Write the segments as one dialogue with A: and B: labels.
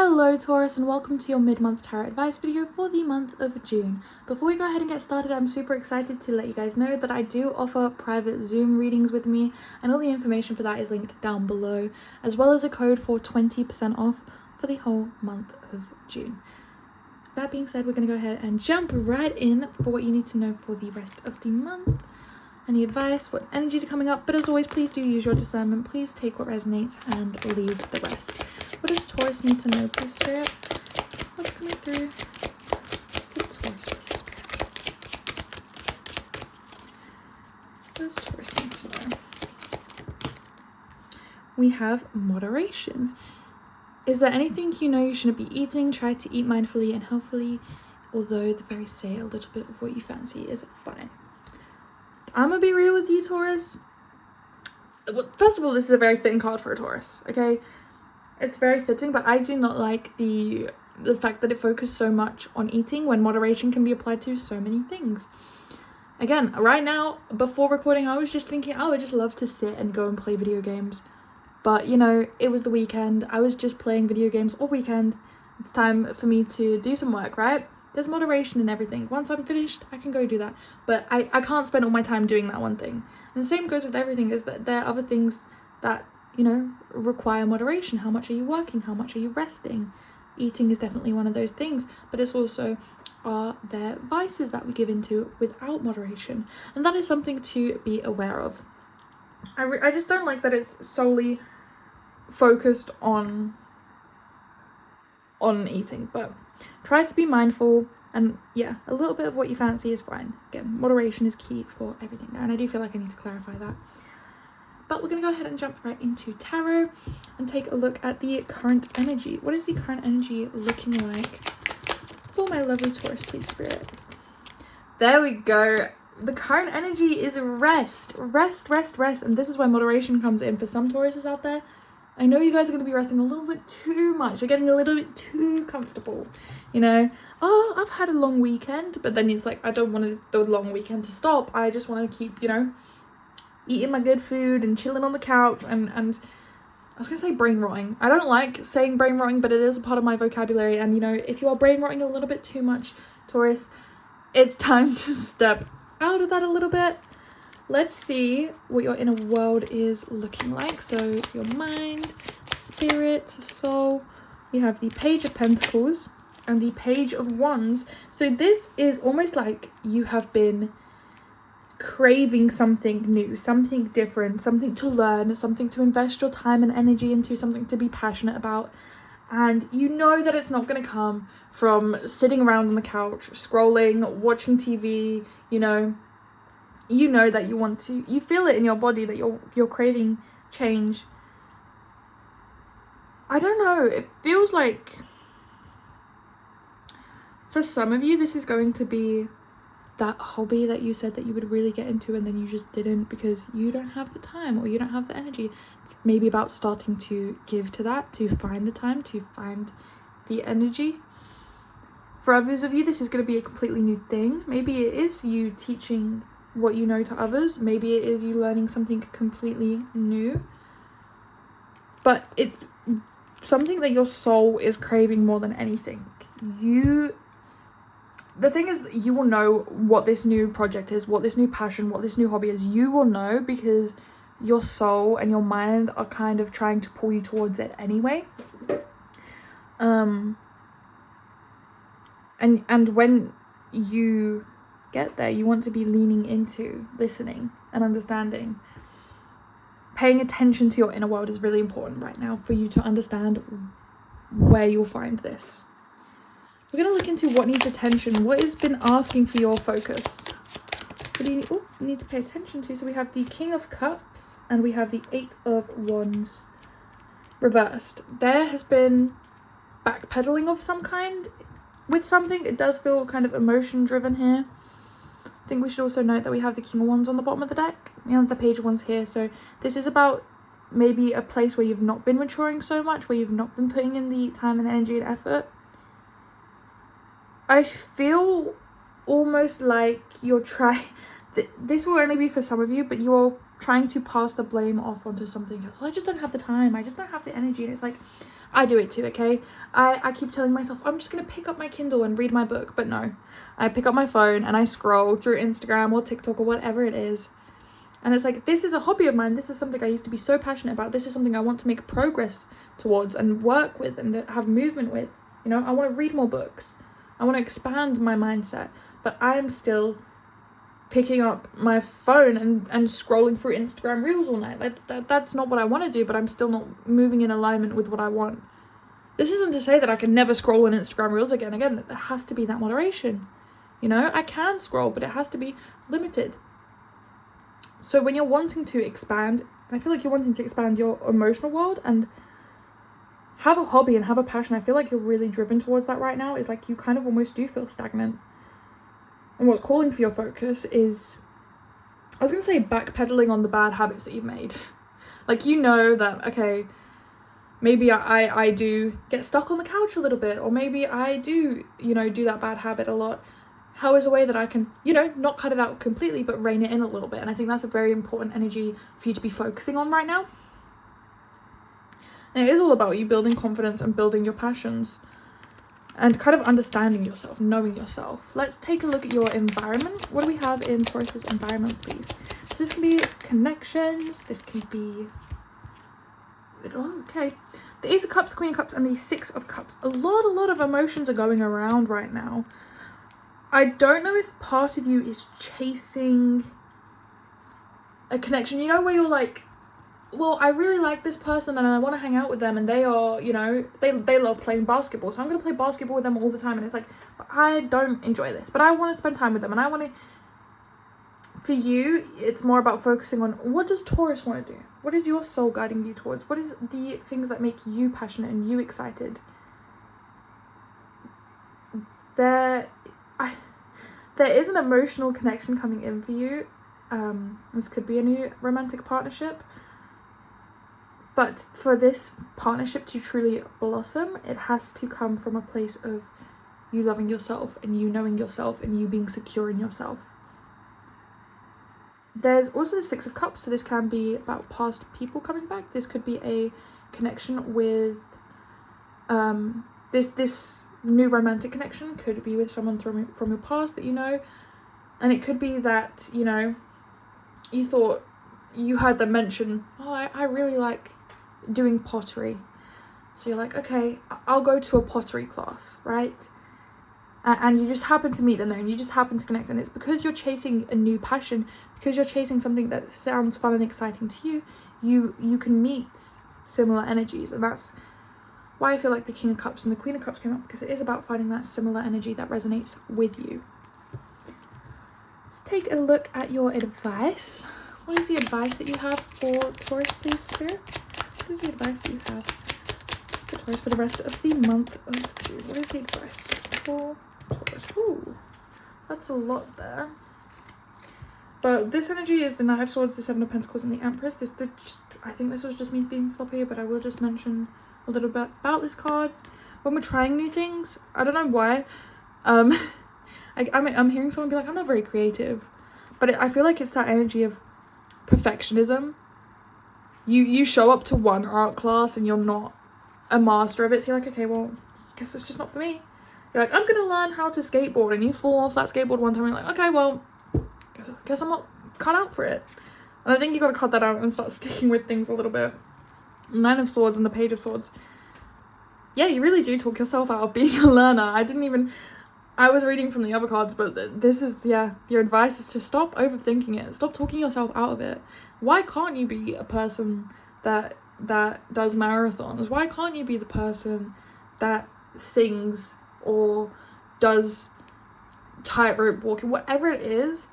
A: Hello Taurus, and welcome to your mid-month tarot advice video for the month of June. Before we go ahead and get started, I'm super excited to let you guys know that I do offer private Zoom readings with me, and all the information for that is linked down below, as well as a code for 20% off for the whole month of June. That being said, we're going to go ahead and jump right in for what you need to know for the rest of the month. Any advice, what energies are coming up, but as always, please do use your discernment. Please take what resonates and leave the rest. What does Taurus need to know, please, Spirit? What's coming through? What does Taurus, please, Spirit? What does Taurus need to know? We have moderation. Is there anything you know you shouldn't be eating? Try to eat mindfully and healthfully, although the very say a little bit of what you fancy is fine. I'm gonna be real with you, Taurus. Well, first of all, this is a very fitting card for a Taurus, okay? It's very fitting, but I do not like the fact that it focuses so much on eating when moderation can be applied to so many things. Again, right now, before recording, I was just thinking I would just love to sit and go and play video games. But, you know, it was the weekend. I was just playing video games all weekend. It's time for me to do some work, right? There's moderation in everything. Once I'm finished, I can go do that. But I can't spend all my time doing that one thing. And the same goes with everything, is that there are other things that, you know, require moderation. How much are you working? How much are you resting? Eating is definitely one of those things. But it's also, are there vices that we give into without moderation? And that is something to be aware of. I just don't like that it's solely focused on eating, but try to be mindful, and yeah, a little bit of what you fancy is fine. Again, moderation is key for everything now, and I do feel like I need to clarify that. But we're going to go ahead and jump right into tarot and take a look at the current energy. What is the current energy looking like for my lovely Taurus, please, Spirit? There we go. The current energy is rest, and this is where moderation comes in for some Tauruses out there. I know you guys are going to be resting a little bit too much. You're getting a little bit too comfortable, you know. Oh, I've had a long weekend, but then it's like, I don't want the long weekend to stop. I just want to keep, you know, eating my good food and chilling on the couch, and I was going to say brain rotting. I don't like saying brain rotting, but it is a part of my vocabulary. And, you know, if you are brain rotting a little bit too much, Taurus, it's time to step out of that a little bit. Let's see what your inner world is looking like. So your mind, spirit, soul. You have the Page of Pentacles and the Page of Wands. So this is almost like you have been craving something new, something different, something to learn, something to invest your time and energy into, something to be passionate about. And you know that it's not going to come from sitting around on the couch, scrolling, watching TV, you know that you want to, you feel it in your body that you're craving change. I don't know, it feels like for some of you this is going to be that hobby that you said that you would really get into and then you just didn't because you don't have the time or you don't have the energy. It's maybe about starting to give to that, to find the time, to find the energy. For others of you, this is going to be a completely new thing. Maybe it is you teaching what you know to others. Maybe it is you learning something completely new. But it's something that your soul is craving more than anything. The thing is, you will know what this new project is, what this new passion, what this new hobby is. You will know because your soul and your mind are kind of trying to pull you towards it anyway. And when you get there, you want to be leaning into listening and understanding. Paying attention to your inner world is really important right now for you to understand where you'll find this. We're going to look into what needs attention, what has been asking for your focus. What do you need to pay attention to? So we have the King of Cups and we have the 8 of Wands reversed. There has been backpedaling of some kind with something. It does feel kind of emotion driven here. I think we should also note that we have the King of Wands on the bottom of the deck. We have the Page of Wands here. So this is about maybe a place where you've not been maturing so much, where you've not been putting in the time and energy and effort. I feel almost like you're trying, this will only be for some of you, but you're trying to pass the blame off onto something else. Well, I just don't have the time. I just don't have the energy. And it's like, I do it too, okay? I keep telling myself, I'm just going to pick up my Kindle and read my book. But no, I pick up my phone and I scroll through Instagram or TikTok or whatever it is. And it's like, this is a hobby of mine. This is something I used to be so passionate about. This is something I want to make progress towards and work with and have movement with. You know, I want to read more books. I want to expand my mindset. But I'm still picking up my phone and scrolling through Instagram Reels all night. Like that's not what I want to do, but I'm still not moving in alignment with what I want. This isn't to say that I can never scroll on Instagram Reels again. Again, there has to be that moderation. You know, I can scroll, but it has to be limited. So when you're wanting to expand, and I feel like you're wanting to expand your emotional world and have a hobby and have a passion, I feel like you're really driven towards that right now. It's like you kind of almost do feel stagnant. And what's calling for your focus is, I was going to say backpedaling on the bad habits that you've made. Like, you know that, okay, maybe I do get stuck on the couch a little bit, or maybe I do, you know, do that bad habit a lot. How is a way that I can, you know, not cut it out completely, but rein it in a little bit? And I think that's a very important energy for you to be focusing on right now. And it is all about you building confidence and building your passions and kind of understanding yourself, knowing yourself. Let's take a look at your environment. What do we have in Taurus's environment, please? So this can be connections. This can be, oh, okay. The Ace of Cups, Queen of Cups, and the Six of Cups. A lot of emotions are going around right now. I don't know if part of you is chasing a connection, you know, where you're like, well, I really like this person and I want to hang out with them, and they are, you know, they love playing basketball, so I'm going to play basketball with them all the time. And it's like, but I don't enjoy this, but I want to spend time with them, and I want to, for you, it's more about focusing on, what does Taurus want to do? What is your soul guiding you towards? What is the things that make you passionate and you excited? There is an emotional connection coming in for you. This could be a new romantic partnership. But for this partnership to truly blossom, it has to come from a place of you loving yourself and you knowing yourself and you being secure in yourself. There's also the Six of Cups, so this can be about past people coming back. This could be a connection with this new romantic connection. Could be with someone from your past that you know, and it could be that, you know, you thought you heard them mention, oh, I really like doing pottery, so you're like, okay, I'll go to a pottery class, right? And you just happen to meet them there and you just happen to connect, and it's because you're chasing a new passion, because you're chasing something that sounds fun and exciting to you. You can meet similar energies, and that's why I feel like the King of Cups and the Queen of Cups came up, because it is about finding that similar energy that resonates with you. Let's take a look at your advice. What is the advice that you have for Taurus, please, Spirit? What is the advice that you have for Taurus for the rest of the month of June? What is the advice for Taurus? Ooh, that's a lot there. But this energy is the Knight of Swords, the Seven of Pentacles, and the Empress. I think this was just me being sloppy, but I will just mention a little bit about these cards. When we're trying new things, I don't know why, I'm hearing someone be like, I'm not very creative, but I feel like it's that energy of perfectionism. You show up to one art class and you're not a master of it, so you're like, okay, well, I guess it's just not for me. You're like, I'm gonna learn how to skateboard, and you fall off that skateboard one time and you're like, okay, well, guess I'm not cut out for it. And I think you gotta cut that out and start sticking with things a little bit. Nine of Swords and the Page of Swords. Yeah, you really do talk yourself out of being a learner. I was reading from the other cards, but this is, yeah, your advice is to stop overthinking it. Stop talking yourself out of it. Why can't you be a person that does marathons? Why can't you be the person that sings or does tightrope walking? Whatever it is,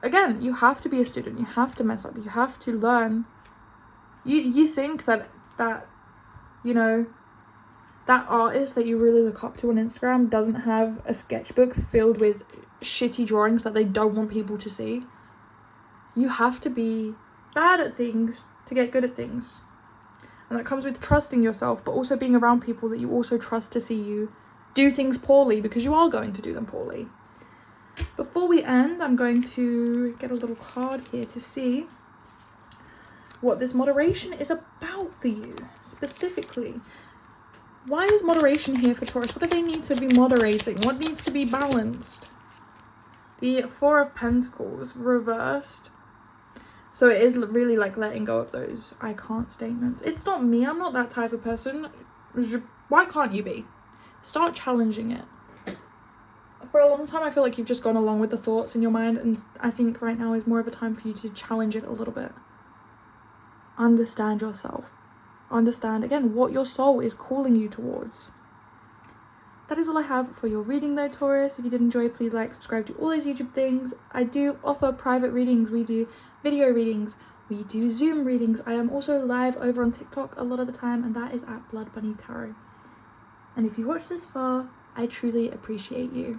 A: again, you have to be a student. You have to mess up. You have to learn. You think that you know, that artist that you really look up to on Instagram doesn't have a sketchbook filled with shitty drawings that they don't want people to see. You have to be bad at things to get good at things. And that comes with trusting yourself, but also being around people that you also trust to see you do things poorly, because you are going to do them poorly. Before we end, I'm going to get a little card here to see what this moderation is about for you specifically. Why is moderation here for Taurus? What do they need to be moderating? What needs to be balanced? The Four of Pentacles reversed. So it is really like letting go of those I can't statements. It's not me. I'm not that type of person. Why can't you be? Start challenging it. For a long time, I feel like you've just gone along with the thoughts in your mind. And I think right now is more of a time for you to challenge it a little bit. Understand yourself. Understand, again, what your soul is calling you towards. That is all I have for your reading though, Taurus. If you did enjoy, please like, subscribe, do all those YouTube things. I do offer private readings. We do video readings. We do Zoom readings. I am also live over on TikTok a lot of the time, and that is at Blood Bunny Tarot. And if you watched this far, I truly appreciate you.